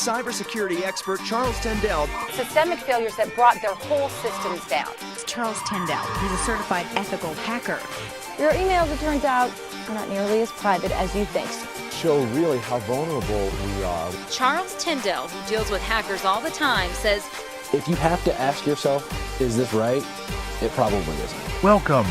cybersecurity expert Charles Tendell. Systemic failures that brought their whole systems down. Charles Tendell, he's a certified ethical hacker. Your emails, it turns out, are not nearly as private as you think. Show really how vulnerable we are. Charles Tendell, who deals with hackers all the time, says, if you have to ask yourself, is this right? It probably isn't. Welcome.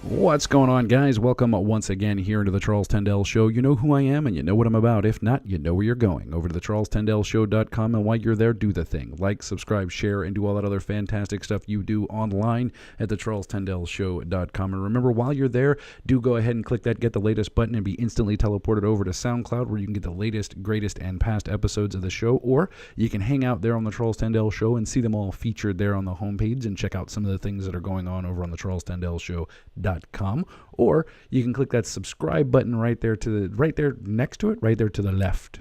What's going on, guys? Welcome once again here to the Charles Tendell Show. You know who I am and you know what I'm about. If not, you know where you're going. Over to the CharlesTendellShow.com, and while you're there, do the thing. Like, subscribe, share, and do all that other fantastic stuff you do online at the CharlesTendellShow.com. And remember, while you're there, do go ahead and click that Get the Latest button and be instantly teleported over to SoundCloud, where you can get the latest, greatest, and past episodes of the show. Or you can hang out there on the Charles Tendell Show and see them all featured there on the homepage and check out some of the things that are going on over on the CharlesTendellShow.com. Or you can click that subscribe button right there next to it, right there to the left,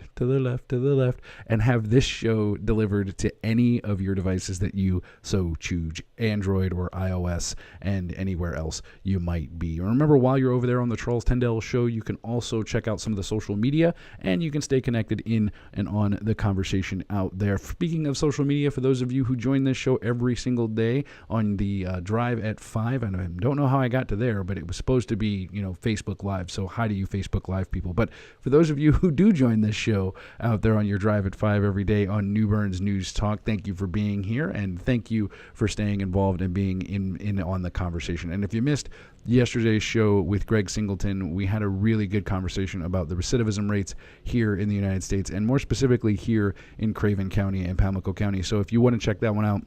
and have this show delivered to any of your devices that you so choose, Android or iOS, and anywhere else you might be. Remember, while you're over there on the Charles Tendell Show, you can also check out some of the social media, and you can stay connected in and on the conversation out there. Speaking of social media, for those of you who join this show every single day on the drive at 5, and I don't know how I got to there, but it was supposed to be, Facebook Live. So hi to you Facebook Live people. But for those of you who do join this show out there on your drive at 5 every day on New Bern's News Talk, thank you for being here, and thank you for staying involved and being in on the conversation. And if you missed yesterday's show with Greg Singleton, we had a really good conversation about the recidivism rates here in the United States, and more specifically here in Craven County and Pamlico County. So if you want to check that one out,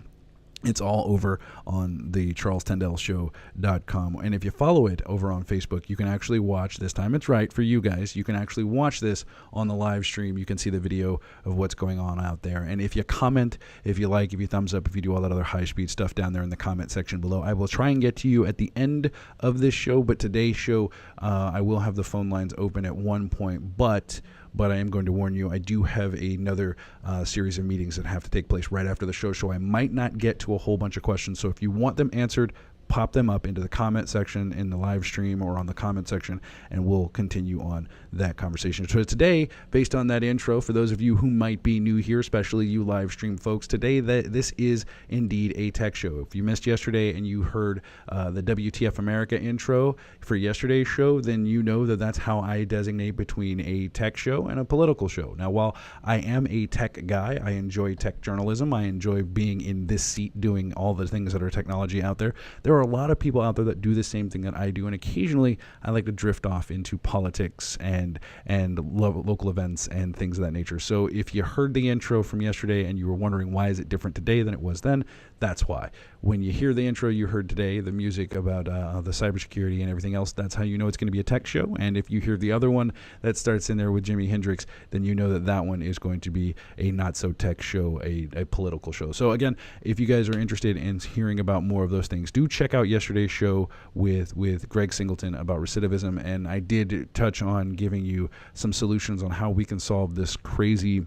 it's all over on the CharlesTendellShow.com. And if you follow it over on Facebook, you can actually watch this time. It's right for you guys. You can actually watch this on the live stream. You can see the video of what's going on out there. And if you comment, if you like, if you thumbs up, if you do all that other high-speed stuff down there in the comment section below, I will try and get to you at the end of this show. But today's show, I will have the phone lines open at one point. But I am going to warn you, I do have another series of meetings that have to take place right after the show, so I might not get to a whole bunch of questions. So if you want them answered, pop them up into the comment section in the live stream or on the comment section, and we'll continue on that conversation. So today, based on that intro, for those of you who might be new here, especially you live stream folks, today this is indeed a tech show. If you missed yesterday and you heard the WTF America intro for yesterday's show, then you know that that's how I designate between a tech show and a political show. Now, while I am a tech guy, I enjoy tech journalism, I enjoy being in this seat doing all the things that are technology out there. There are a lot of people out there that do the same thing that I do, and occasionally I like to drift off into politics and local events and things of that nature. So if you heard the intro from yesterday and you were wondering why is it different today than it was then, that's why. When you hear the intro you heard today, the music about the cybersecurity and everything else, that's how you know it's going to be a tech show. And if you hear the other one that starts in there with Jimi Hendrix, then you know that that one is going to be a not-so-tech show, a political show. So again, if you guys are interested in hearing about more of those things, do check out yesterday's show with Greg Singleton about recidivism. And I did touch on giving you some solutions on how we can solve this crazy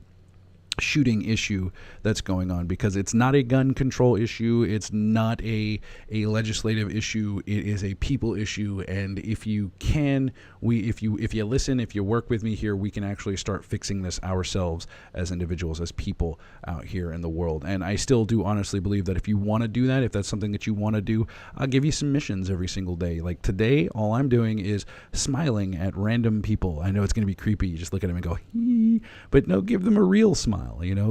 shooting issue that's going on, because it's not a gun control issue, it's not a legislative issue, it is a people issue. And if you listen, if you work with me here, we can actually start fixing this ourselves as individuals, as people out here in the world. And I still do honestly believe that if you want to do that, if that's something that you want to do, I'll give you some missions every single day. Like today, all I'm doing is smiling at random people. I know it's going to be creepy, you just look at them and go, hee, but no, give them a real smile.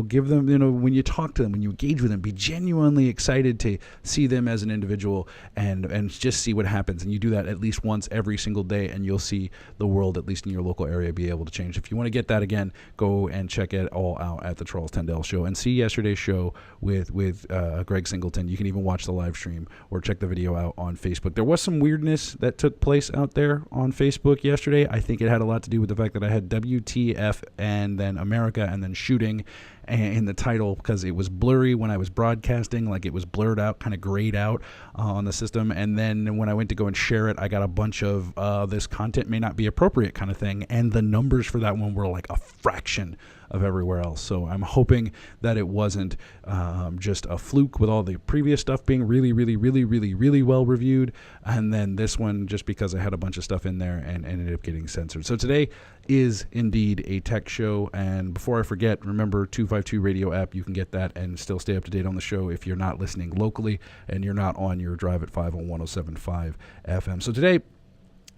Give them, when you talk to them, when you engage with them, be genuinely excited to see them as an individual and just see what happens. And you do that at least once every single day, and you'll see the world, at least in your local area, be able to change. If you want to get that again, go and check it all out at the Charles Tendell Show and see yesterday's show with Greg Singleton. You can even watch the live stream or check the video out on Facebook. There was some weirdness that took place out there on Facebook yesterday. I think it had a lot to do with the fact that I had WTF and then America and then shooting in the title, because it was blurry when I was broadcasting, like it was blurred out, kind of grayed out on the system. And then when I went to go and share it, I got a bunch of this content may not be appropriate kind of thing, and the numbers for that one were like a fraction of everywhere else. So I'm hoping that it wasn't just a fluke with all the previous stuff being really, really, really, really, really well reviewed, and then this one just because I had a bunch of stuff in there and ended up getting censored. So today is indeed a tech show. And before I forget, remember 252 Radio app. You can get that and still stay up to date on the show if you're not listening locally and you're not on your Drive at 5 on 107.5 FM. So today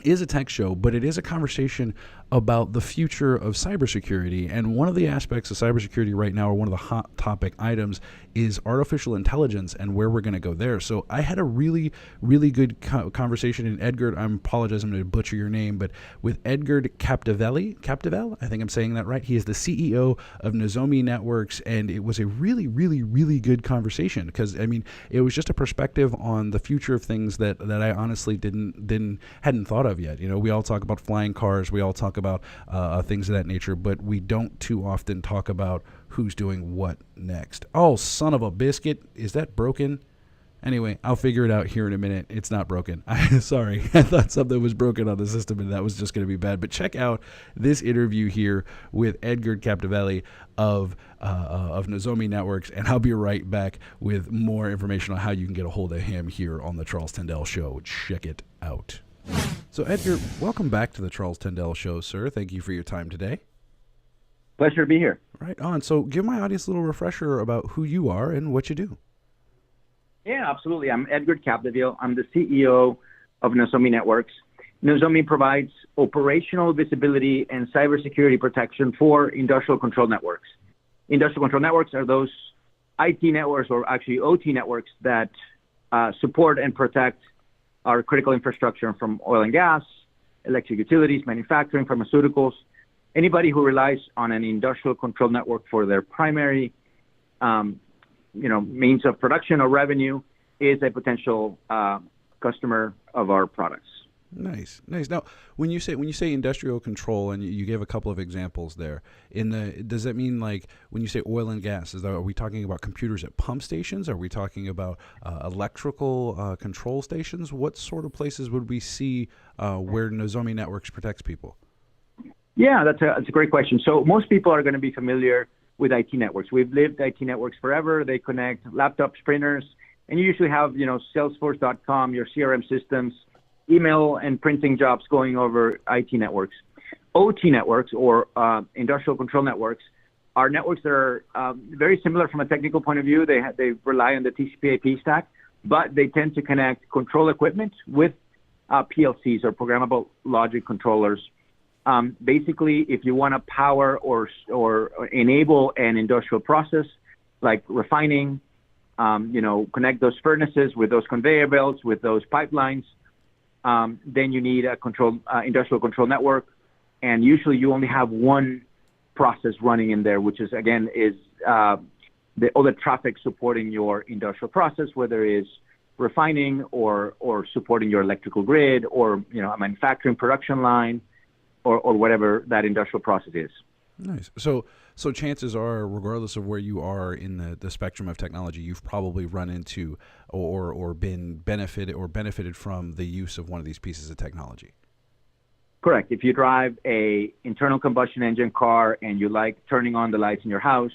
is a tech show, but it is a conversation about the future of cybersecurity. And one of the aspects of cybersecurity right now, or one of the hot topic items, is artificial intelligence and where we're going to go there. So I had a really, really good conversation in Edgard. I apologize, I'm going to butcher your name, but with Edgard Capdevielle, I think I'm saying that right. He is the CEO of Nozomi Networks, and it was a really, really, really good conversation because, I mean, it was just a perspective on the future of things that I honestly hadn't thought of yet. You know, we all talk about flying cars, we all talk about things of that nature, but we don't too often talk about who's doing what next. Oh, son of a biscuit. Is that broken? Anyway, I'll figure it out here in a minute. It's not broken. Sorry. I thought something was broken on the system and that was just going to be bad. But check out this interview here with Edgard Capdevielle of Nozomi Networks, and I'll be right back with more information on how you can get a hold of him here on the Charles Tendell Show. Check it out. So, Edgard, welcome back to the Charles Tendell Show, sir. Thank you for your time today. Pleasure to be here. Right on. So give my audience a little refresher about who you are and what you do. Yeah, absolutely. I'm Edgard Capdevielle. I'm the CEO of Nozomi Networks. Nozomi provides operational visibility and cybersecurity protection for industrial control networks. Industrial control networks are those IT networks, or actually OT networks, that support and protect our critical infrastructure from oil and gas, electric utilities, manufacturing, pharmaceuticals. Anybody who relies on an industrial control network for their primary, means of production or revenue is a potential customer of our products. Nice. Now, when you say industrial control, and you gave a couple of examples there, does that mean, like, when you say oil and gas, are we talking about computers at pump stations? Are we talking about electrical control stations? What sort of places would we see where Nozomi Networks protects people? Yeah, that's a great question. So most people are going to be familiar with IT networks. We've lived IT networks forever. They connect laptops, printers, and you usually have, Salesforce.com, your CRM systems, email and printing jobs going over IT networks. OT networks, or industrial control networks, are networks that are very similar from a technical point of view. They rely on the TCP/IP stack, but they tend to connect control equipment with PLCs, or programmable logic controllers. Basically, if you want to power or enable an industrial process like refining, connect those furnaces with those conveyor belts, with those pipelines, then you need a industrial control network. And usually you only have one process running in there, which is all the traffic supporting your industrial process, whether it's refining or supporting your electrical grid, or a manufacturing production line, or whatever that industrial process is. Nice. So chances are, regardless of where you are in the spectrum of technology, you've probably run into or been benefited from the use of one of these pieces of technology. Correct. If you drive a internal combustion engine car and you like turning on the lights in your house,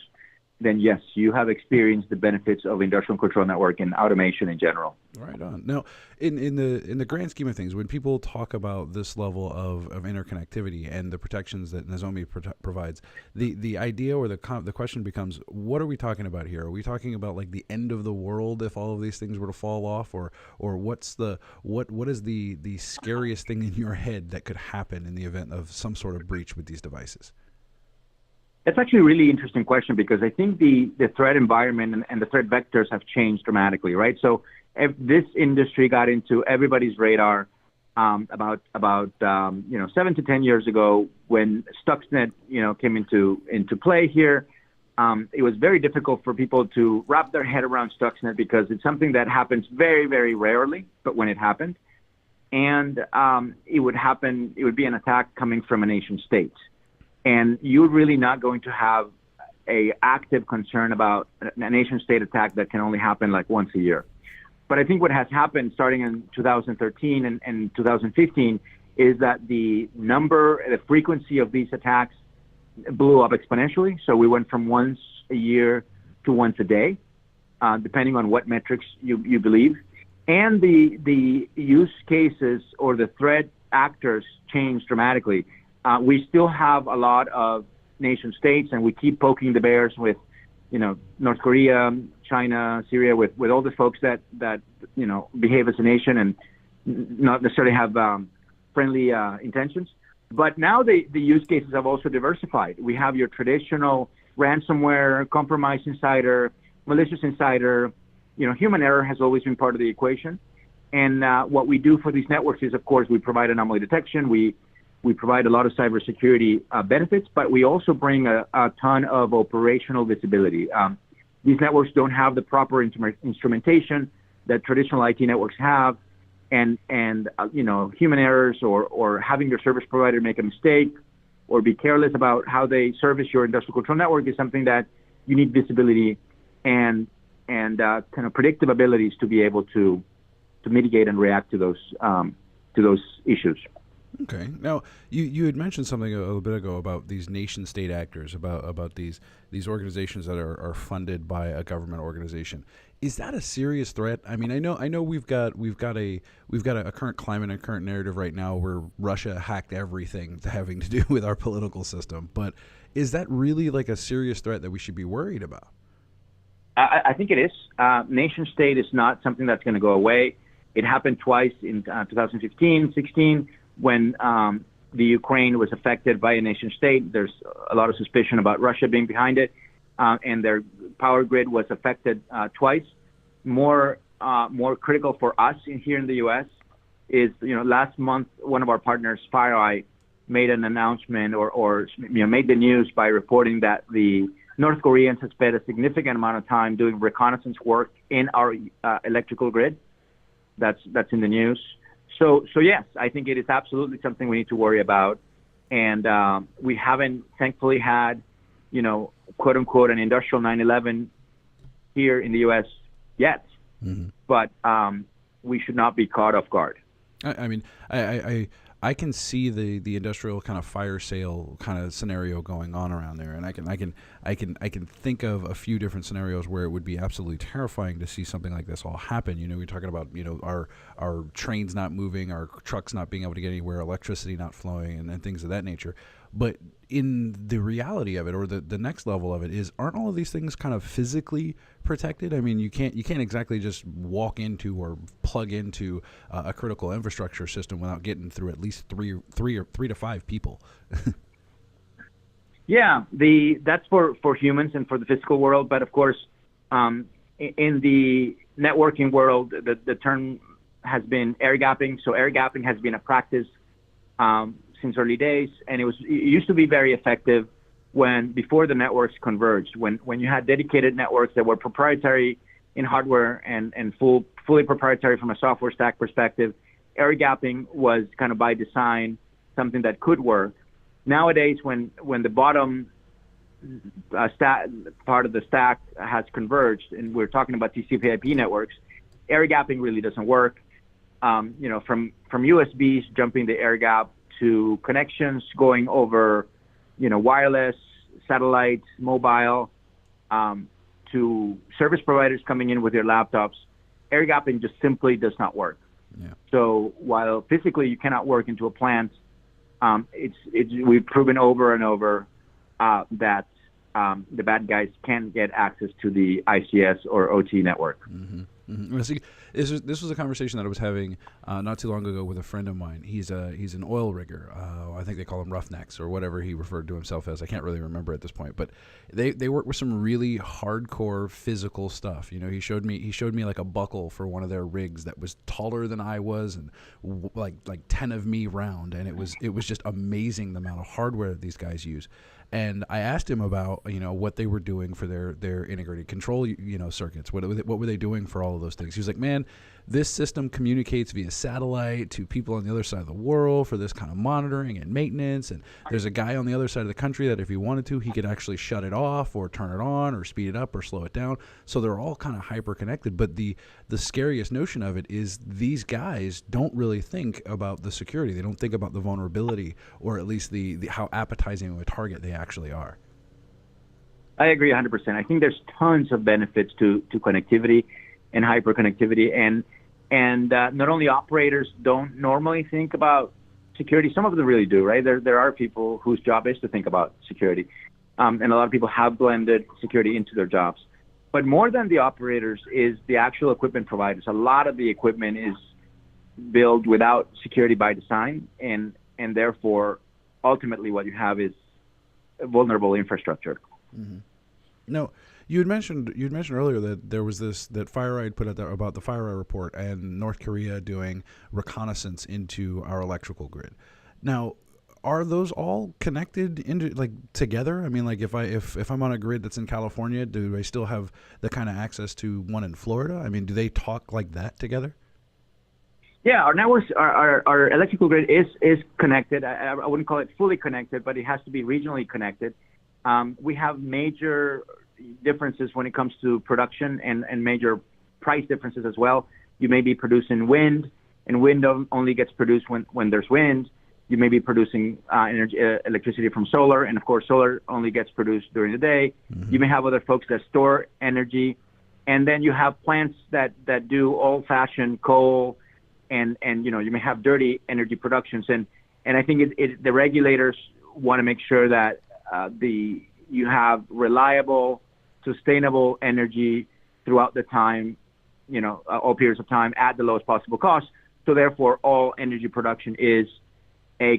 then yes, you have experienced the benefits of industrial control network and automation in general. Right on. Now, in the grand scheme of things, when people talk about this level of interconnectivity and the protections that Nozomi provides, the idea or the question becomes, what are we talking about here? Are we talking about like the end of the world if all of these things were to fall off, or what is the scariest thing in your head that could happen in the event of some sort of breach with these devices? That's actually a really interesting question, because I think the threat environment and the threat vectors have changed dramatically, right? So if this industry got into everybody's radar about 7 to 10 years ago, when Stuxnet came into play here. It was very difficult for people to wrap their head around Stuxnet, because it's something that happens very, very rarely, but when it happened, and it would be an attack coming from a nation state. And you're really not going to have a active concern about a nation-state attack that can only happen like once a year. But I think what has happened starting in 2013 and 2015 is that the frequency of these attacks blew up exponentially. So we went from once a year to once a day, depending on what metrics you believe. And the use cases or the threat actors changed dramatically. We still have a lot of nation states, and we keep poking the bears with, North Korea, China, Syria, with all the folks that behave as a nation and not necessarily have friendly intentions. But now the use cases have also diversified. We have your traditional ransomware, compromised insider, malicious insider. Human error has always been part of the equation. And what we do for these networks is, of course, we provide anomaly detection. We provide a lot of cybersecurity benefits, but we also bring a ton of operational visibility. These networks don't have the proper instrumentation that traditional IT networks have, and human errors or having your service provider make a mistake or be careless about how they service your industrial control network is something that you need visibility and kind of predictive abilities to be able to mitigate and react to those issues. Okay. Now, you had mentioned something a little bit ago about these nation-state actors, about these organizations that are funded by a government organization. Is that a serious threat? I mean, I know we've got a current climate and current narrative right now where Russia hacked everything having to do with our political system. But is that really like a serious threat that we should be worried about? I think it is. Nation-state is not something that's going to go away. It happened twice in 2015, 16. When the Ukraine was affected by a nation state, there's a lot of suspicion about Russia being behind it, and their power grid was affected twice. More critical for us here in the U.S. is, last month one of our partners, FireEye, made an announcement or made the news by reporting that the North Koreans have spent a significant amount of time doing reconnaissance work in our electrical grid. That's in the news. So yes, I think it is absolutely something we need to worry about. And we haven't, thankfully, had, quote unquote, an industrial 9/11 here in the U.S. yet. Mm-hmm. But we should not be caught off guard. I mean, I can see the industrial kind of fire sale kind of scenario going on around there, and I can think of a few different scenarios where it would be absolutely terrifying to see something like this all happen. We're talking about our trains not moving, our trucks not being able to get anywhere, electricity not flowing, and things of that nature. But in the reality of it, or the next level of it, is aren't all of these things kind of physically protected? I mean, you can't exactly just walk into or plug into a critical infrastructure system without getting through at least three to five people. Yeah, that's for humans and for the physical world, but of course, in the networking world, the term has been air gapping. So air gapping has been a practice since early days, and it used to be very effective before the networks converged, when you had dedicated networks that were proprietary in hardware and fully proprietary from a software stack perspective. Air gapping was kind of by design something that could work. Nowadays, when the bottom part of the stack has converged, and we're talking about TCP/IP networks, air gapping really doesn't work. From USBs jumping the air gap to connections going over, wireless, satellite, mobile, to service providers coming in with their laptops, air gapping just simply does not work. Yeah. So while physically you cannot work into a plant, we've proven over and over that the bad guys can get access to the ICS or OT network. Mm-hmm. Mm-hmm. See, this was a conversation that I was having not too long ago with a friend of mine. He's an oil rigger. I think they call him roughnecks or whatever he referred to himself as. I can't really remember at this point. But they work with some really hardcore physical stuff. He showed me like a buckle for one of their rigs that was taller than I was and like 10 of me round, and it was just amazing the amount of hardware that these guys use. And I asked him about what they were doing for their integrated control circuits. What were they doing for all of those things? He was like, man, this system communicates via satellite to people on the other side of the world for this kind of monitoring and maintenance. And there's a guy on the other side of the country that if he wanted to, he could actually shut it off or turn it on or speed it up or slow it down. So they're all kind of hyper connected. But the scariest notion of it is these guys don't really think about the security. They don't think about the vulnerability, or at least the how appetizing of a target they actually are. I agree 100%. I think there's tons of benefits to connectivity and hyperconnectivity, and not only operators don't normally think about security. Some of them really do, right? There are people whose job is to think about security. And a lot of people have blended security into their jobs. But more than the operators is the actual equipment providers. A lot of the equipment is built without security by design, and therefore, ultimately, what you have is vulnerable infrastructure. Mm-hmm. No, you had mentioned earlier that there was that FireEye put out there about the FireEye report and North Korea doing reconnaissance into our electrical grid. Now, are those all connected into together? I mean, if I'm on a grid that's in California, do I still have the kind of access to one in Florida? I mean, do they talk like that together? Yeah, our networks, our electrical grid is connected. I wouldn't call it fully connected, but it has to be regionally connected. We have major differences when it comes to production and major price differences as well. You may be producing wind, and wind only gets produced when there's wind. You may be producing electricity from solar, and of course, solar only gets produced during the day. Mm-hmm. You may have other folks that store energy, and then you have plants that do old-fashioned coal, and you may have dirty energy productions, and I think the regulators want to make sure that you have reliable, sustainable energy throughout the time, all periods of time at the lowest possible cost. So therefore, all energy production is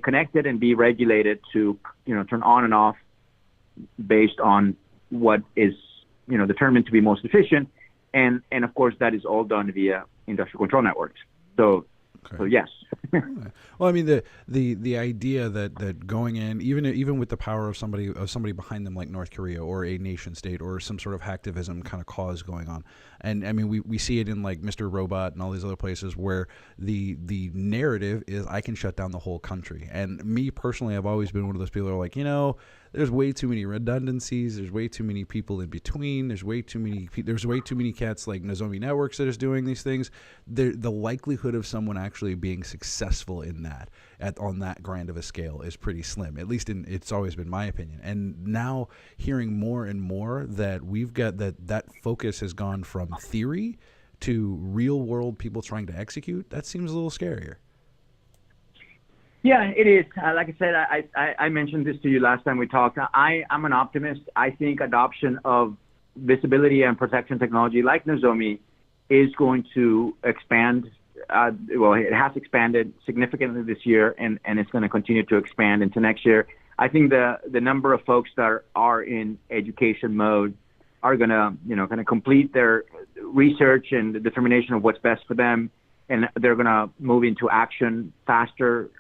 connected and be regulated to turn on and off based on what is determined to be most efficient, and of course that is all done via industrial control networks. So yes. Well, I mean the idea that going in even with the power of somebody behind them like North Korea or a nation state or some sort of hacktivism kind of cause going on, and I mean we see it in like Mr. Robot and all these other places where the narrative is I can shut down the whole country. And me personally, I've always been one of those people who are like, there's way too many redundancies. There's way too many people in between. There's way too many cats like Nozomi Networks that is doing these things. The likelihood of someone actually being successful in that on that grand of a scale is pretty slim. At least it's always been my opinion. And now hearing more and more that we've got that focus has gone from theory to real world people trying to execute, that seems a little scarier. Yeah, it is. Like I said, I mentioned this to you last time we talked. I'm an optimist. I think adoption of visibility and protection technology like Nozomi is going to expand. It has expanded significantly this year, and it's going to continue to expand into next year. I think the number of folks that are in education mode are going to complete their research and the determination of what's best for them, and they're going to move into action faster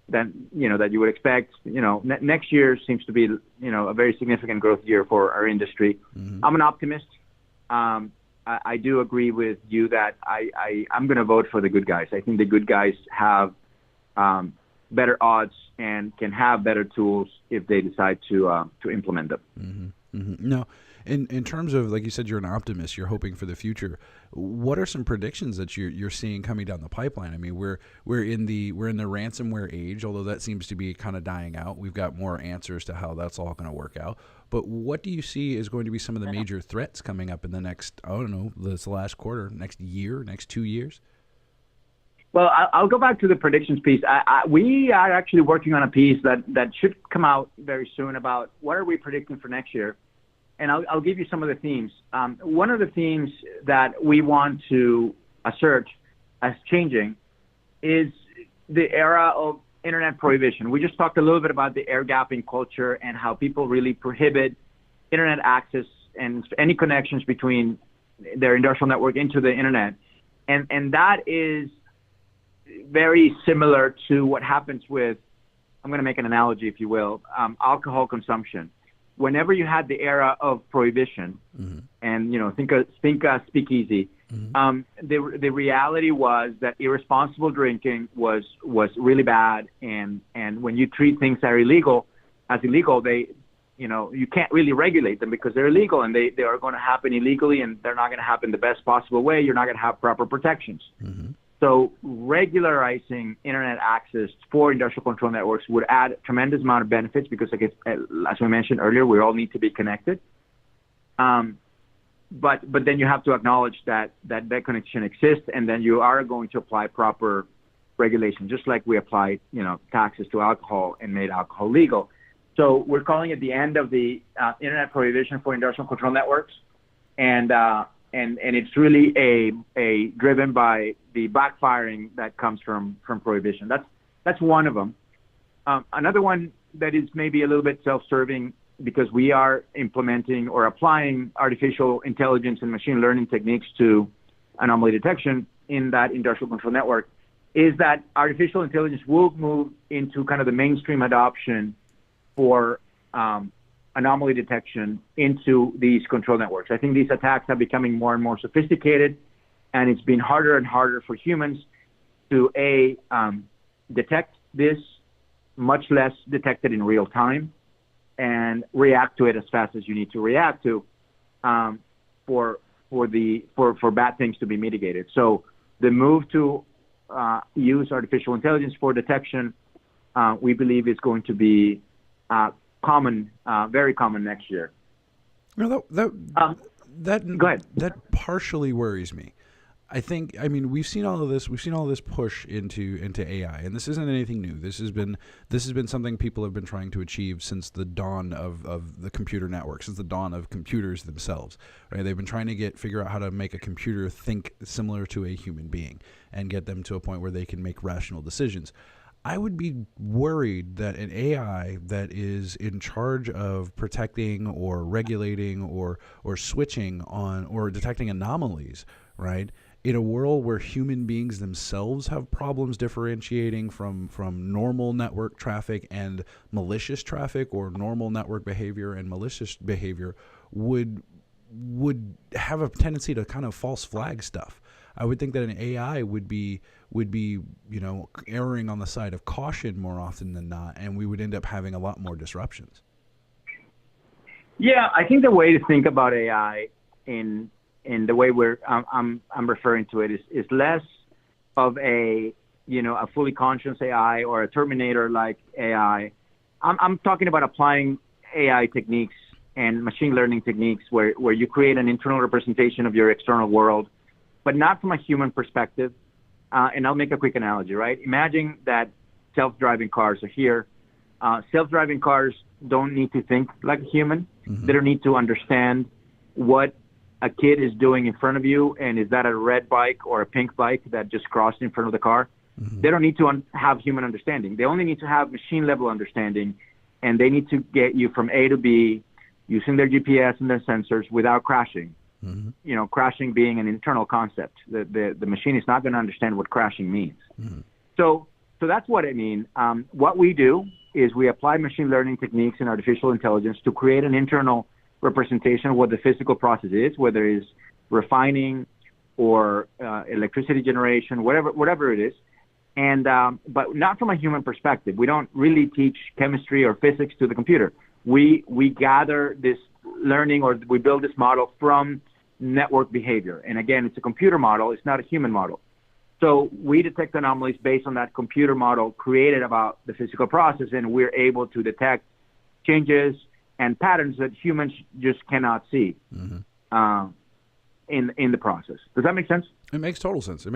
than that you would expect. Next year seems to be a very significant growth year for our industry. Mm-hmm. I'm an optimist. I do agree with you that I'm going to vote for the good guys. I think the good guys have better odds and can have better tools if they decide to implement them. Mm-hmm. Mm-hmm. No. In terms of, like you said, you're an optimist, you're hoping for the future. What are some predictions that you're seeing coming down the pipeline? I mean, we're in the ransomware age, although that seems to be kind of dying out. We've got more answers to how that's all going to work out. But what do you see is going to be some of the major threats coming up in the next, this last quarter, next year, next 2 years? Well, I'll go back to the predictions piece. We are actually working on a piece that should come out very soon about what are we predicting for next year. And I'll give you some of the themes. One of the themes that we want to assert as changing is the era of internet prohibition. We just talked a little bit about the air gapping culture and how people really prohibit internet access and any connections between their industrial network into the internet. And that is very similar to what happens with, I'm going to make an analogy, if you will, alcohol consumption. Whenever you had the era of prohibition, mm-hmm. and think speakeasy, mm-hmm. The reality was that irresponsible drinking was really bad, and when you treat things that are illegal as illegal, they you can't really regulate them because they're illegal, and they are going to happen illegally, and they're not going to happen the best possible way. You're not going to have proper protections. Mm-hmm. So regularizing internet access for industrial control networks would add a tremendous amount of benefits because, as we mentioned earlier, we all need to be connected. But then you have to acknowledge that connection exists, and then you are going to apply proper regulation, just like we applied, taxes to alcohol and made alcohol legal. So we're calling it the end of the internet prohibition for industrial control networks, and it's really a driven by the backfiring that comes from prohibition. That's one of them. Another one that is maybe a little bit self-serving, because we are implementing or applying artificial intelligence and machine learning techniques to anomaly detection in that industrial control network, is that artificial intelligence will move into kind of the mainstream adoption for anomaly detection into these control networks. I think these attacks are becoming more and more sophisticated, and it's been harder and harder for humans to detect this, much less detect it in real time, and react to it as fast as you need to react to for bad things to be mitigated. So the move to use artificial intelligence for detection, we believe is going to be common, very common next year. No, go ahead. That partially worries me. I mean, we've seen all of this push into AI, and this isn't anything new. This has been something people have been trying to achieve since the dawn of the computer network, since the dawn of computers themselves. Right? They've been trying to figure out how to make a computer think similar to a human being and get them to a point where they can make rational decisions. I would be worried that an AI that is in charge of protecting or regulating or switching on or detecting anomalies, right? In a world where human beings themselves have problems differentiating from normal network traffic and malicious traffic, or normal network behavior and malicious behavior, would have a tendency to kind of false flag stuff. I would think that an AI would be erring on the side of caution more often than not, and we would end up having a lot more disruptions. Yeah, I think the way to think about AI in the way I'm referring to it is less of a fully conscious AI or a Terminator-like AI. I'm talking about applying AI techniques and machine learning techniques where you create an internal representation of your external world, but not from a human perspective. And I'll make a quick analogy, right? Imagine that self-driving cars are here. Self-driving cars don't need to think like a human. Mm-hmm. They don't need to understand what a kid is doing in front of you, and is that a red bike or a pink bike that just crossed in front of the car? Mm-hmm. They don't need to have human understanding. They only need to have machine-level understanding, and they need to get you from A to B using their GPS and their sensors without crashing. Mm-hmm. Crashing being an internal concept. The machine is not going to understand what crashing means. Mm-hmm. So that's what I mean. What we do is we apply machine learning techniques and artificial intelligence to create an internal representation of what the physical process is, whether it's refining or electricity generation, whatever it is, and but not from a human perspective. We don't really teach chemistry or physics to the computer. We gather this learning, or we build this model from network behavior. And again, it's a computer model. It's not a human model. So we detect anomalies based on that computer model created about the physical process, and we're able to detect changes and patterns that humans just cannot see. Mm-hmm. In the process. Does that make sense? It makes total sense. I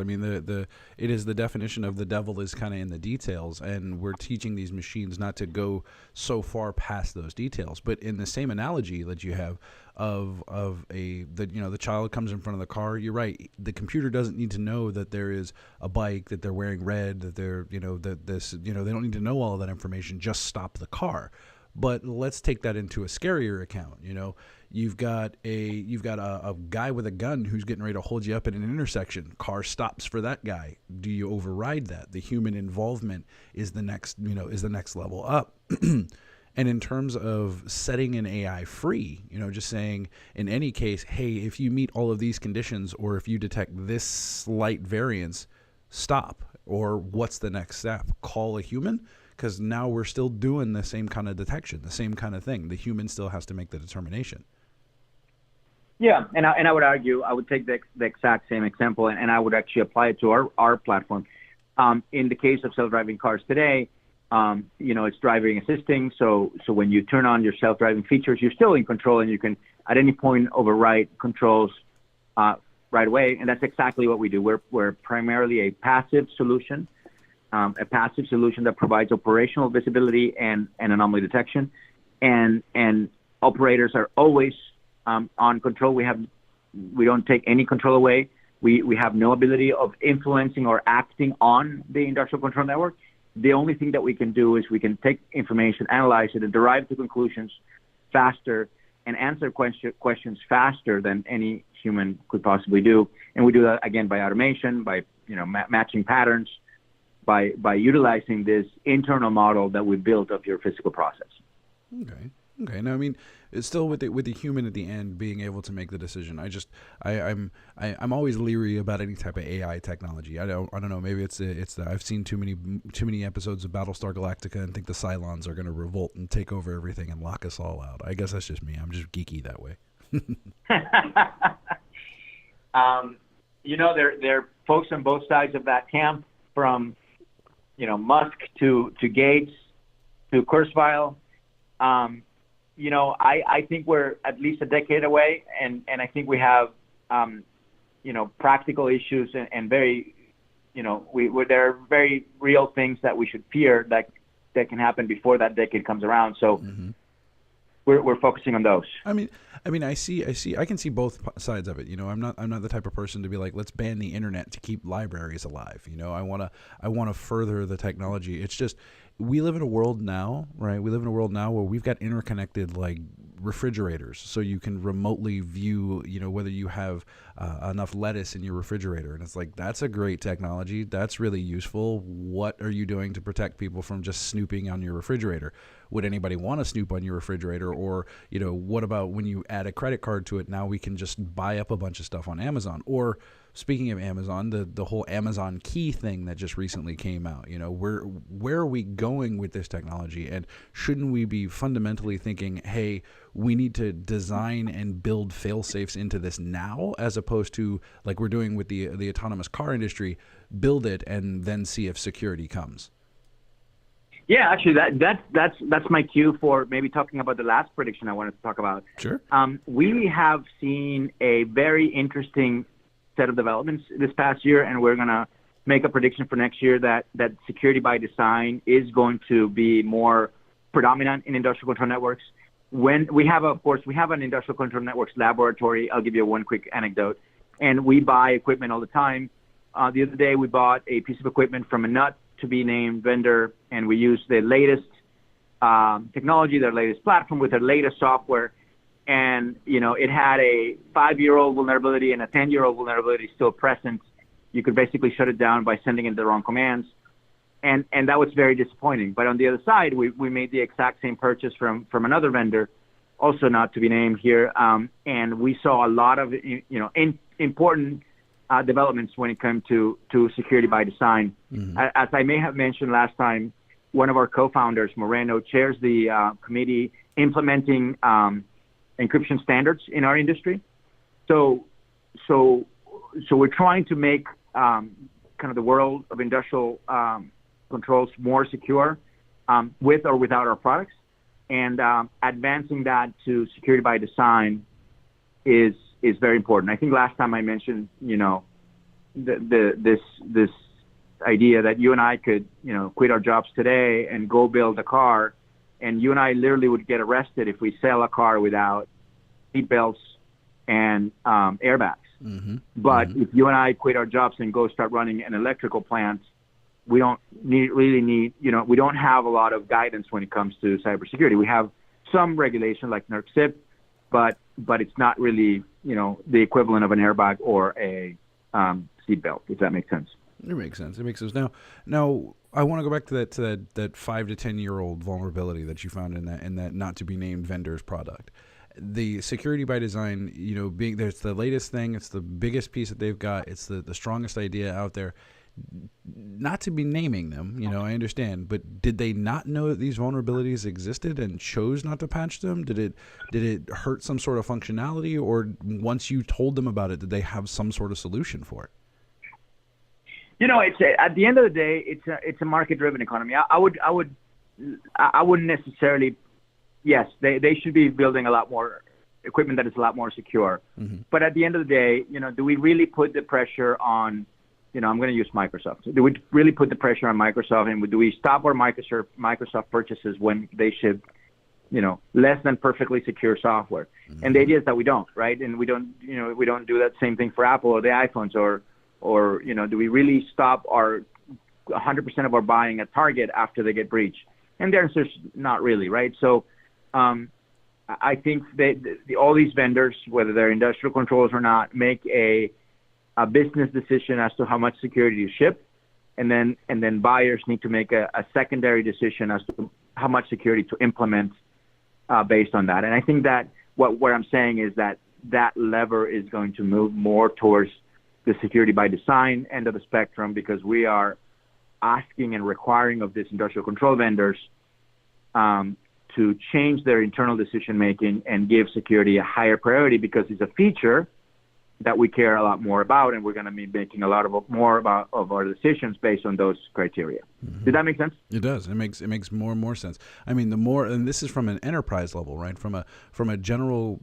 mean, it is the definition of the devil is kind of in the details, and we're teaching these machines not to go so far past those details. But in the same analogy that you have the child comes in front of the car, you're right. The computer doesn't need to know that there is a bike, that they're wearing red, that they're they don't need to know all of that information. Just stop the car. But let's take that into a scarier account. You've got a guy with a gun who's getting ready to hold you up at an intersection. Car stops for that guy. Do you override that? The human involvement is the next level up. And in terms of setting an AI free, just saying in any case, hey, if you meet all of these conditions, or if you detect this slight variance, stop. Or what's the next step? Call a human. Because now we're still doing the same kind of detection, the same kind of thing. The human still has to make the determination. Yeah, and I would argue, I would take the exact same example, and I would actually apply it to our platform. In the case of self-driving cars today, it's driving assisting. So when you turn on your self-driving features, you're still in control, and you can at any point override controls right away, and that's exactly what we do. We're primarily a passive solution that provides operational visibility and anomaly detection, and operators are always on control. We don't take any control away. We have no ability of influencing or acting on the industrial control network. The only thing that we can do is we can take information, analyze it, and derive the conclusions faster and answer questions faster than any human could possibly do. And we do that, again, by automation, by matching patterns, by utilizing this internal model that we built of your physical process. Okay. Now, I mean, it's still with the human at the end being able to make the decision. I'm always leery about any type of AI technology. I don't know. Maybe it's that I've seen too many episodes of Battlestar Galactica and think the Cylons are going to revolt and take over everything and lock us all out. I guess that's just me. I'm just geeky that way. There are folks on both sides of that camp, from Musk to Gates to Kurzweil. I think we're at least a decade away, and I think we have, practical issues and very, there are very real things that we should fear that can happen before that decade comes around. So we're focusing on those. I mean, I can see both sides of it. I'm not the type of person to be like, let's ban the internet to keep libraries alive. I want to further the technology. It's just, we live in a world now, right? We live in a world now where we've got interconnected like refrigerators, so you can remotely view, whether you have enough lettuce in your refrigerator. And it's like, that's a great technology. That's really useful. What are you doing to protect people from just snooping on your refrigerator? Would anybody want to snoop on your refrigerator? Or, what about when you add a credit card to it? Now we can just buy up a bunch of stuff on Amazon. Or speaking of Amazon, the whole Amazon key thing that just recently came out, where are we going with this technology? And shouldn't we be fundamentally thinking, hey, we need to design and build fail-safes into this now, as opposed to like we're doing with the autonomous car industry, build it and then see if security comes? Yeah, actually, that's my cue for maybe talking about the last prediction I wanted to talk about. Sure. We have seen a very interesting set of developments this past year, and we're going to make a prediction for next year that security by design is going to be more predominant in industrial control networks. When we have an industrial control networks laboratory. I'll give you one quick anecdote. And we buy equipment all the time. The other day, we bought a piece of equipment from a not to be named vendor, and we used the latest technology, their latest platform with their latest software. And, it had a 5-year-old vulnerability and a 10-year-old vulnerability still present. You could basically shut it down by sending in the wrong commands. And that was very disappointing. But on the other side, we made the exact same purchase from another vendor, also not to be named here. And we saw a lot of, important developments when it came to security by design. Mm-hmm. As I may have mentioned last time, one of our co-founders, Moreno, chairs the committee implementing encryption standards in our industry. So we're trying to make kind of the world of industrial controls more secure with or without our products, and advancing that to security by design is very important. I think last time I mentioned, this idea that you and I could, quit our jobs today and go build a car, and you and I literally would get arrested if we sell a car without seat belts and airbags. Mm-hmm. But if you and I quit our jobs and go start running an electrical plant, we don't really need, we don't have a lot of guidance when it comes to cybersecurity. We have some regulation like NERC-CIP, but it's not really, the equivalent of an airbag or a seat belt, if that makes sense. It makes sense. Now I want to go back to that 5 to 10 year old vulnerability that you found in that not to be named vendor's product. The security by design, being there's the latest thing, it's the biggest piece that they've got, it's the strongest idea out there. Not to be naming them, I understand, but did they not know that these vulnerabilities existed and chose not to patch them? Did it hurt some sort of functionality, or once you told them about it, did they have some sort of solution for it? It's at the end of the day, it's a market-driven economy. I wouldn't necessarily. Yes, they should be building a lot more equipment that is a lot more secure. But at the end of the day, do we really put the pressure on, I'm going to use Microsoft. Do we really put the pressure on Microsoft, and do we stop our Microsoft purchases when they ship, less than perfectly secure software? And the idea is that we don't, right? And we don't do that same thing for Apple or the iPhones, or do we really stop our 100% of our buying at Target after they get breached? And the answer is not really, right? So I think that all these vendors, whether they're industrial controllers or not, make a business decision as to how much security to ship, and then buyers need to make a secondary decision as to how much security to implement based on that. And I think that what I'm saying is that lever is going to move more towards the security by design end of the spectrum, because we are asking and requiring of these industrial control vendors to change their internal decision making and give security a higher priority, because it's a feature that we care a lot more about, and we're going to be making a lot more of our decisions based on those criteria. Did that make sense? It does. It makes more and more sense. I mean, and this is from an enterprise level, right? From a general,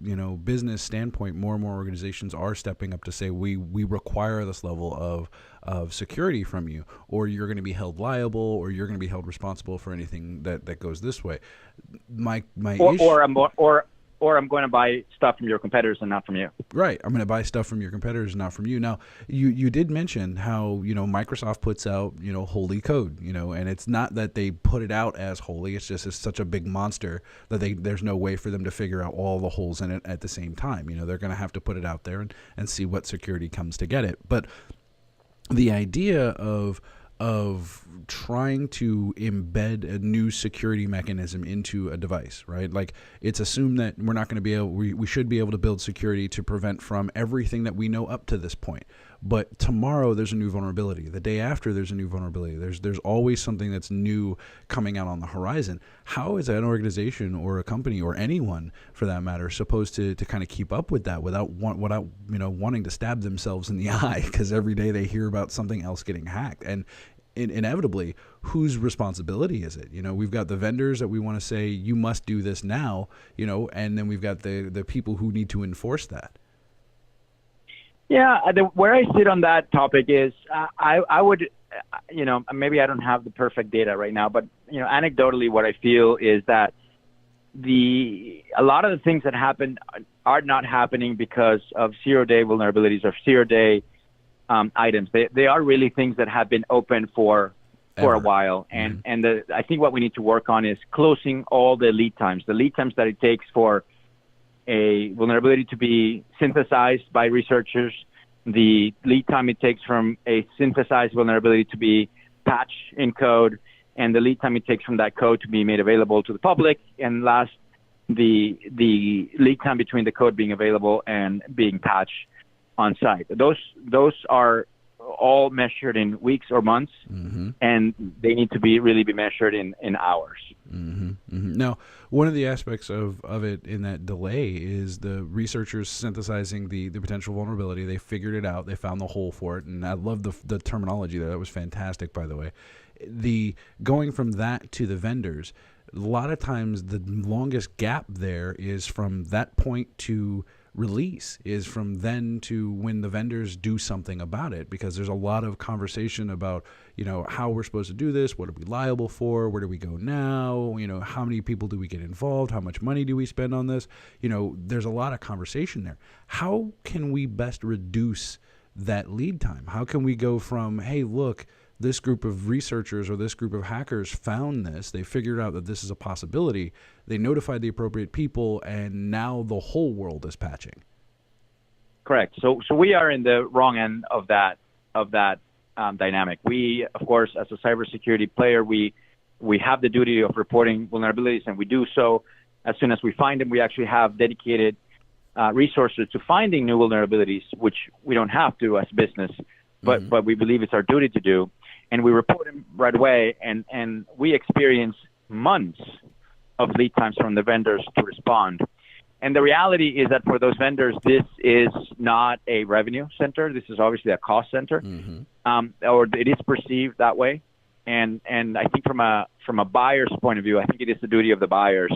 business standpoint, more and more organizations are stepping up to say we require this level of security from you, or you're going to be held liable, or you're going to be held responsible for anything that goes this way. Or I'm going to buy stuff from your competitors and not from you. Right. I'm going to buy stuff from your competitors and not from you. Now, you did mention how, Microsoft puts out, holy code, and it's not that they put it out as holy. It's just it's such a big monster that there's no way for them to figure out all the holes in it at the same time. They're going to have to put it out there and see what security comes to get it. But the idea of trying to embed a new security mechanism into a device, right? Like, it's assumed that we're not going to be able, we should be able to build security to prevent from everything that we know up to this point. But tomorrow there's a new vulnerability. The day after there's a new vulnerability. There's always something that's new coming out on the horizon. How is an organization or a company or anyone, for that matter, supposed to kind of keep up with that without wanting to stab themselves in the eye because every day they hear about something else getting hacked? And inevitably, whose responsibility is it? We've got the vendors that we want to say, you must do this now, and then we've got the people who need to enforce that. Yeah, where I sit on that topic is I would, maybe I don't have the perfect data right now, but, anecdotally what I feel is that a lot of the things that happen are not happening because of zero-day vulnerabilities or zero-day items. They are really things that have been open for a while. And I think what we need to work on is closing all the lead times that it takes for a vulnerability to be synthesized by researchers, the lead time it takes from a synthesized vulnerability to be patched in code, and the lead time it takes from that code to be made available to the public, and last, the lead time between the code being available and being patched on site. Those are all measured in weeks or months, and they need to be measured in hours. Now, one of the aspects of it in that delay is the researchers synthesizing the potential vulnerability. They figured it out. They found the hole for it, and I love the terminology there. That was fantastic, by the way. The going from that to the vendors, a lot of times the longest gap there is from that point to release, is from then to when the vendors do something about it, because there's a lot of conversation about how we're supposed to do this, what are we liable for, where do we go now, how many people do we get involved, how much money do we spend on this, there's a lot of conversation there. How can we best reduce that lead time? How can we go from, hey, look, this group of researchers or this group of hackers found this, they figured out that this is a possibility, they notified the appropriate people, and now the whole world is patching? Correct. So we are in the wrong end of that dynamic. We, of course, as a cybersecurity player, we have the duty of reporting vulnerabilities, and we do so as soon as we find them. We actually have dedicated resources to finding new vulnerabilities, which we don't have to as business, but we believe it's our duty to do. And we report them right away, and we experience months of lead times from the vendors to respond. And the reality is that for those vendors, this is not a revenue center. This is obviously a cost center, or it is perceived that way. And I think from a buyer's point of view, I think it is the duty of the buyers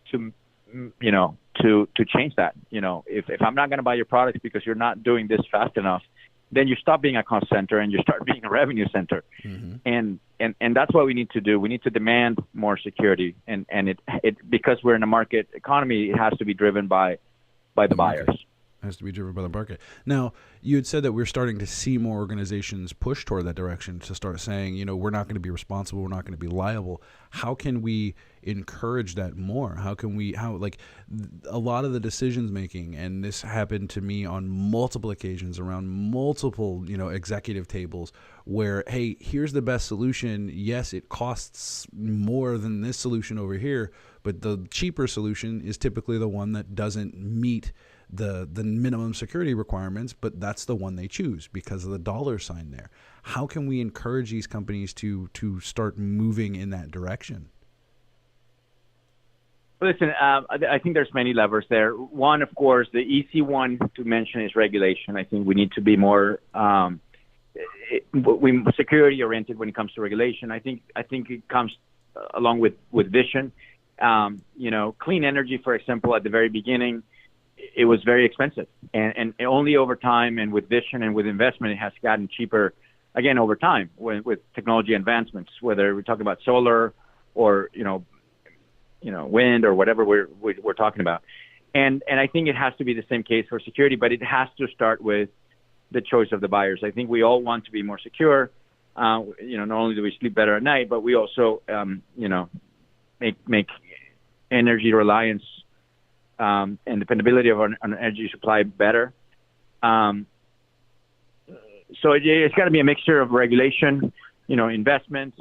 to to change that. If I'm not going to buy your products because you're not doing this fast enough, then you stop being a cost center and you start being a revenue center. Mm-hmm. And that's what we need to do. We need to demand more security, and it because we're in a market economy, it has to be driven by the buyers. Has to be driven by the market. Now, you had said that we're starting to see more organizations push toward that direction to start saying, we're not going to be responsible, we're not going to be liable. How can we encourage that more? A lot of the decisions making, and this happened to me on multiple occasions around multiple, executive tables where, hey, here's the best solution. Yes, it costs more than this solution over here, but the cheaper solution is typically the one that doesn't meet the minimum security requirements, but that's the one they choose because of the dollar sign there. How can we encourage these companies to start moving in that direction? Listen, I think there's many levers there. One, of course, the easy one to mention is regulation. I think we need to be more security oriented when it comes to regulation. I think it comes along with vision. Clean energy, for example, at the very beginning, it was very expensive, and only over time and with vision and with investment, it has gotten cheaper again over time with technology advancements, whether we're talking about solar or wind or whatever we're talking about. And I think it has to be the same case for security, but it has to start with the choice of the buyers. I think we all want to be more secure. Not only do we sleep better at night, but we also make energy reliance and dependability of our energy supply better. So it's got to be a mixture of regulation, investment,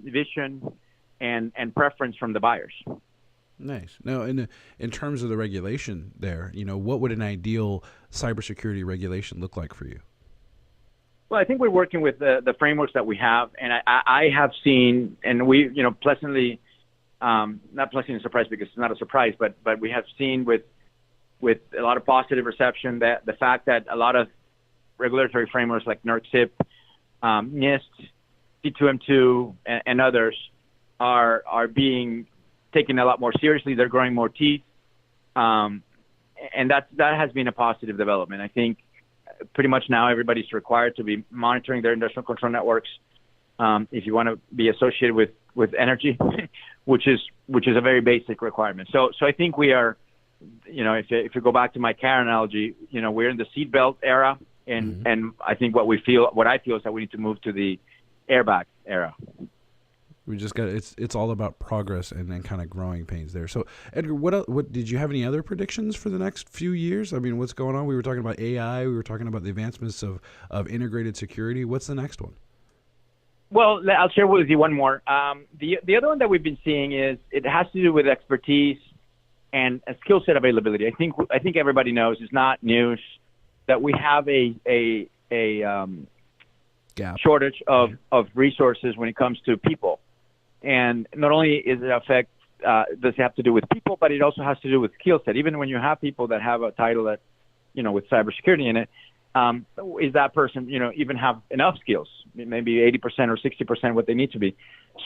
vision, and preference from the buyers. Nice. Now, in terms of the regulation there, what would an ideal cybersecurity regulation look like for you? Well, I think we're working with the frameworks that we have, and I have seen, and we, pleasantly, not pleasantly surprised because it's not a surprise, but we have seen with a lot of positive reception that the fact that a lot of regulatory frameworks like NERC-CIP, NIST, C2M2, and others are being taken a lot more seriously. They're growing more teeth, and that has been a positive development. I think pretty much now everybody's required to be monitoring their industrial control networks if you want to be associated with energy, which is a very basic requirement. So I think we are, if you go back to my car analogy, we're in the seatbelt era, and I think what I feel is that we need to move to the airbag era. We just got it's all about progress and then kind of growing pains there. So, Edgar, what did you have any other predictions for the next few years? I mean, what's going on? We were talking about AI. We were talking about the advancements of integrated security. What's the next one? Well, I'll share with you one more. The other one that we've been seeing is it has to do with expertise and skill set availability. I think everybody knows, it's not news, that we have a gap, shortage of resources when it comes to people. And not only does it have to do with people, but it also has to do with skill set. Even when you have people that have a title that, with cybersecurity in it, is that person, even have enough skills? Maybe 80% or 60% what they need to be.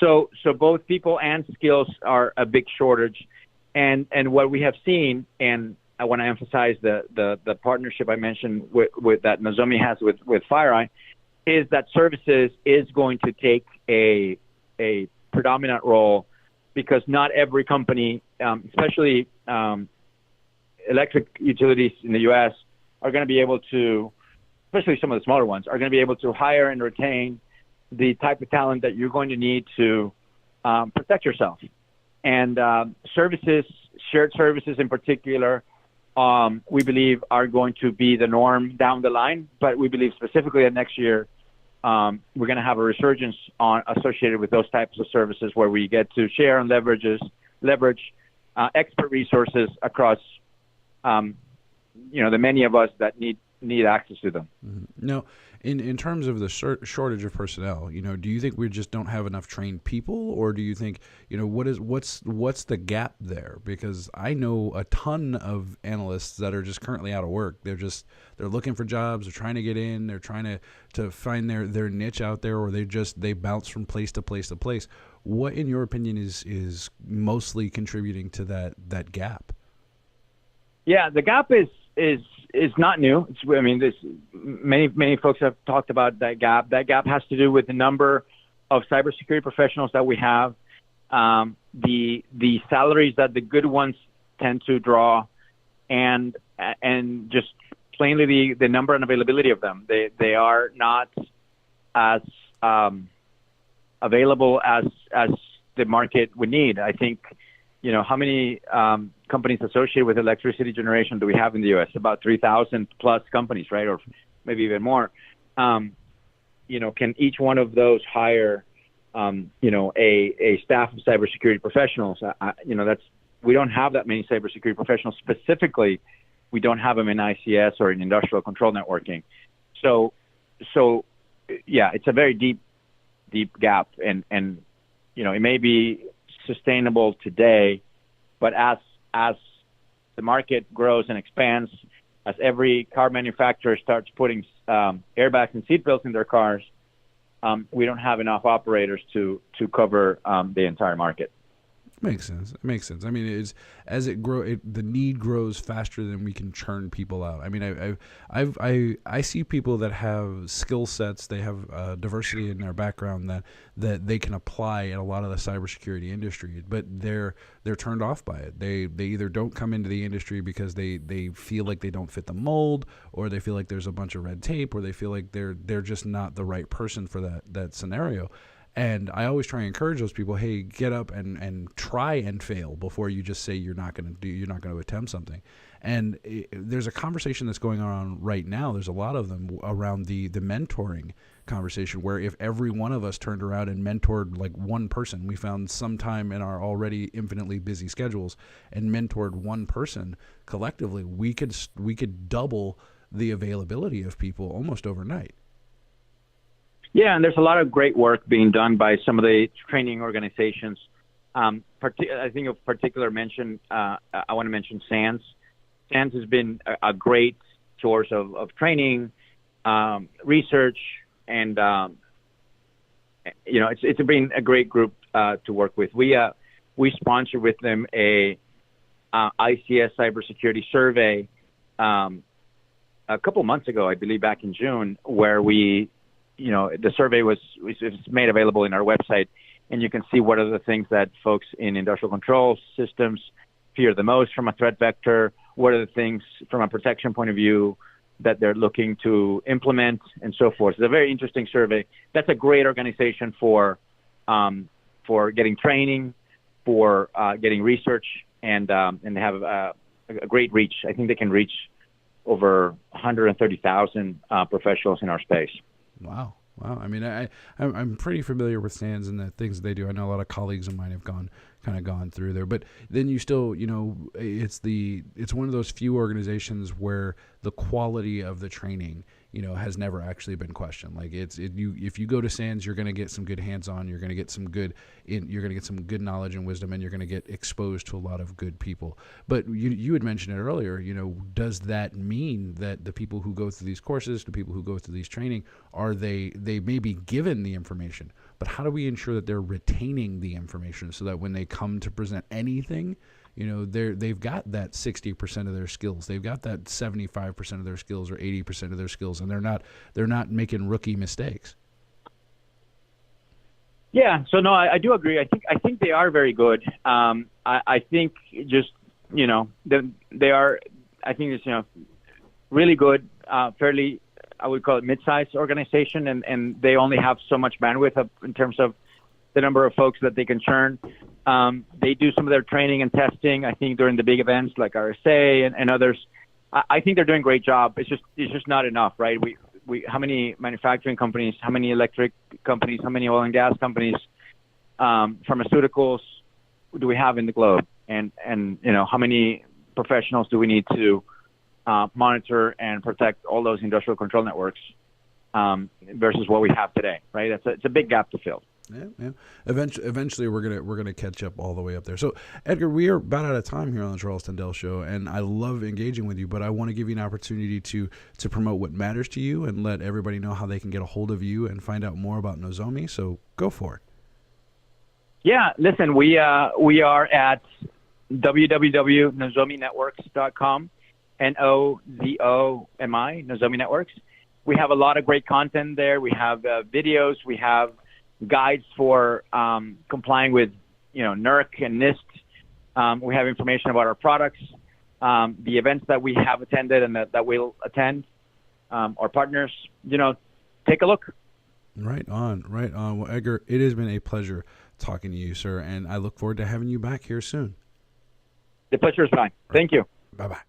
So both people and skills are a big shortage. And what we have seen, and I want to emphasize the partnership I mentioned with that Nozomi has with FireEye, is that services is going to take a predominant role, because not every company, especially electric utilities in the U.S., are going to be able to, especially some of the smaller ones, are going to be able to hire and retain the type of talent that you're going to need to protect yourself. And services, shared services in particular, we believe are going to be the norm down the line. But we believe specifically that next year, we're going to have a resurgence associated with those types of services, where we get to share and leverage expert resources across, the many of us that need access to them. Mm-hmm. Now, in terms of the shortage of personnel, do you think we just don't have enough trained people, or do you think, what's the gap there? Because I know a ton of analysts that are just currently out of work. They're looking for jobs. They're trying to get in. They're trying to find their niche out there, or they bounce from place to place to place. What, in your opinion, is mostly contributing to that gap? Yeah, the gap is not new. Many folks have talked about that gap. That gap has to do with the number of cybersecurity professionals that we have, the salaries that the good ones tend to draw, and just plainly the number and availability of them. They are not as available as the market would need. I think, how many companies associated with electricity generation do we have in the U.S.? About 3,000 plus companies, right? Or maybe even more. Can each one of those hire, a staff of cybersecurity professionals? We don't have that many cybersecurity professionals. Specifically, we don't have them in ICS or in industrial control networking. So yeah, it's a very deep gap, and it may be sustainable today, but as the market grows and expands, as every car manufacturer starts putting airbags and seatbelts in their cars, we don't have enough operators to cover the entire market. Makes sense. It makes sense. I mean, the need grows faster than we can churn people out. I mean, I see people that have skill sets, they have diversity in their background that they can apply in a lot of the cybersecurity industry, but they're turned off by it. They either don't come into the industry because they feel like they don't fit the mold, or they feel like there's a bunch of red tape, or they feel like they're just not the right person for that scenario. And I always try and encourage those people, hey, get up and try and fail before you just say you're not going to attempt something. And there's a conversation that's going on right now. There's a lot of them around the mentoring conversation, where if every one of us turned around and mentored like one person, we found some time in our already infinitely busy schedules and mentored one person collectively, we could double the availability of people almost overnight. Yeah, and there's a lot of great work being done by some of the training organizations. I think of particular mention, I want to mention SANS. SANS has been a great source of training, research, and it's been a great group to work with. We sponsored with them a ICS cybersecurity survey a couple months ago, I believe back in June, where the survey was made available in our website, and you can see what are the things that folks in industrial control systems fear the most from a threat vector, what are the things from a protection point of view that they're looking to implement, and so forth. It's a very interesting survey. That's a great organization for getting training, for getting research, and they have a great reach. I think they can reach over 130,000 professionals in our space. Wow. I mean, I'm pretty familiar with SANS and the things that they do. I know a lot of colleagues of mine have gone through there, but then you still, it's one of those few organizations where the quality of the training, has never actually been questioned. Like if you go to SANS, you're going to get some good hands-on, you're going to get some good knowledge and wisdom, and you're going to get exposed to a lot of good people. But you had mentioned it earlier, does that mean that the people who go through these courses, the people who go through these training, they may be given the information, but how do we ensure that they're retaining the information so that when they come to present anything, they've got that 60% of their skills, they've got that 75% of their skills or 80% of their skills, and they're not making rookie mistakes. Yeah, so no, I do agree. I think they are very good. I think just they are. I think it's really good, fairly, I would call it mid-sized organization, and they only have so much bandwidth in terms of the number of folks that they can churn. They do some of their training and testing, I think, during the big events like RSA and others. I think they're doing a great job. It's just not enough, right? We how many manufacturing companies, how many electric companies, how many oil and gas companies, pharmaceuticals do we have in the globe? And how many professionals do we need to monitor and protect all those industrial control networks versus what we have today, right? It's a big gap to fill. Yeah. Eventually, we're gonna catch up all the way up there. So, Edgar, we are about out of time here on the Charles Tendell Show, and I love engaging with you, but I want to give you an opportunity to promote what matters to you and let everybody know how they can get a hold of you and find out more about Nozomi. So, go for it. Yeah, listen, we are at www.NozomiNetworks.com, Nozomi, Nozomi Networks. We have a lot of great content there. We have videos. We have guides for complying with, NERC and NIST. We have information about our products, the events that we have attended and that we'll attend, our partners. Take a look. Right on. Well, Edgar, it has been a pleasure talking to you, sir, and I look forward to having you back here soon. The pleasure is mine. Thank you. Bye-bye.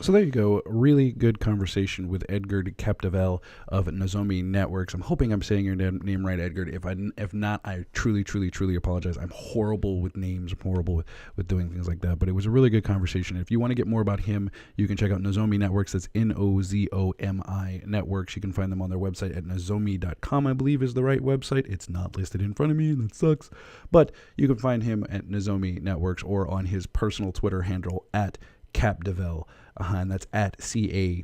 So there you go. Really good conversation with Edgard Capdevielle of Nozomi Networks. I'm hoping I'm saying your name right, Edgard. If not, I truly, truly, truly apologize. I'm horrible with names. I'm horrible with doing things like that. But it was a really good conversation. If you want to get more about him, you can check out Nozomi Networks. That's Nozomi Networks. You can find them on their website at nozomi.com, I believe is the right website. It's not listed in front of me, and that sucks. But you can find him at Nozomi Networks or on his personal Twitter handle at Capdevielle. And that's at Capdevielle,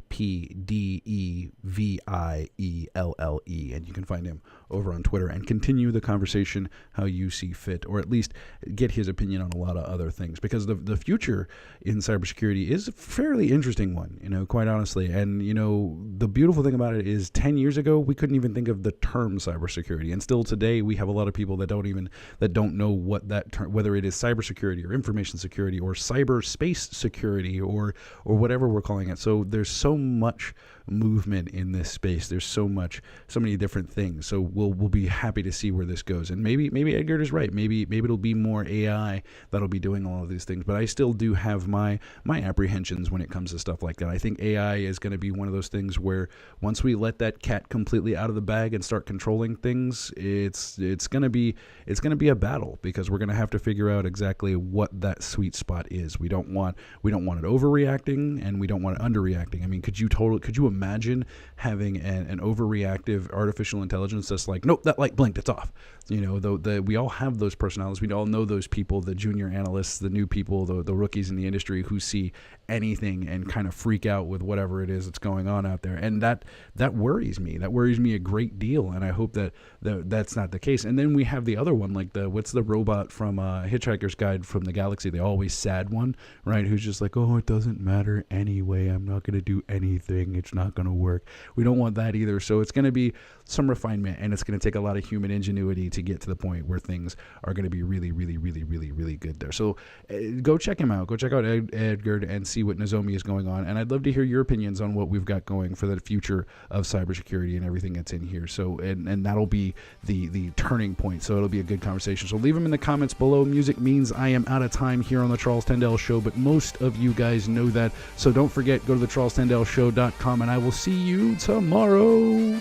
and you can find him over on Twitter and continue the conversation how you see fit, or at least get his opinion on a lot of other things, because the future in cybersecurity is a fairly interesting one, quite honestly. And the beautiful thing about it is 10 years ago we couldn't even think of the term cybersecurity, and still today we have a lot of people that don't know what that term, whether it is cybersecurity or information security or cyberspace security or whatever we're calling it. So there's so much movement in this space. There's so many different things. So we'll be happy to see where this goes. And maybe Edgard is right. Maybe it'll be more AI that'll be doing all of these things. But I still do have my apprehensions when it comes to stuff like that. I think AI is going to be one of those things where once we let that cat completely out of the bag and start controlling things, it's going to be a battle, because we're going to have to figure out exactly what that sweet spot is. We don't want it overreacting, and we don't want it underreacting. I mean, could you imagine having an overreactive artificial intelligence that's like, nope, that light blinked, it's off? We all have those personalities. We all know those people, the junior analysts, the new people, the rookies in the industry who see anything and kind of freak out with whatever it is that's going on out there. And that worries me. That worries me a great deal. And I hope that's not the case. And then we have the other one, like what's the robot from Hitchhiker's Guide from the Galaxy, the always sad one, right? Who's just like, oh, it doesn't matter anyway. I'm not going to do anything. It's not going to work. We don't want that either. So it's going to be some refinement, and it's going to take a lot of human ingenuity to get to the point where things are going to be really, really, really, really, really good there. So go check him out. Go check out Edgard and see what Nozomi is going on. And I'd love to hear your opinions on what we've got going for the future of cybersecurity and everything that's in here. So, and that'll be the turning point. So it'll be a good conversation. So leave them in the comments below. Music means I am out of time here on the Charles Tendell Show, but most of you guys know that. So don't forget, go to the CharlesTendellShow.com, and I will see you tomorrow.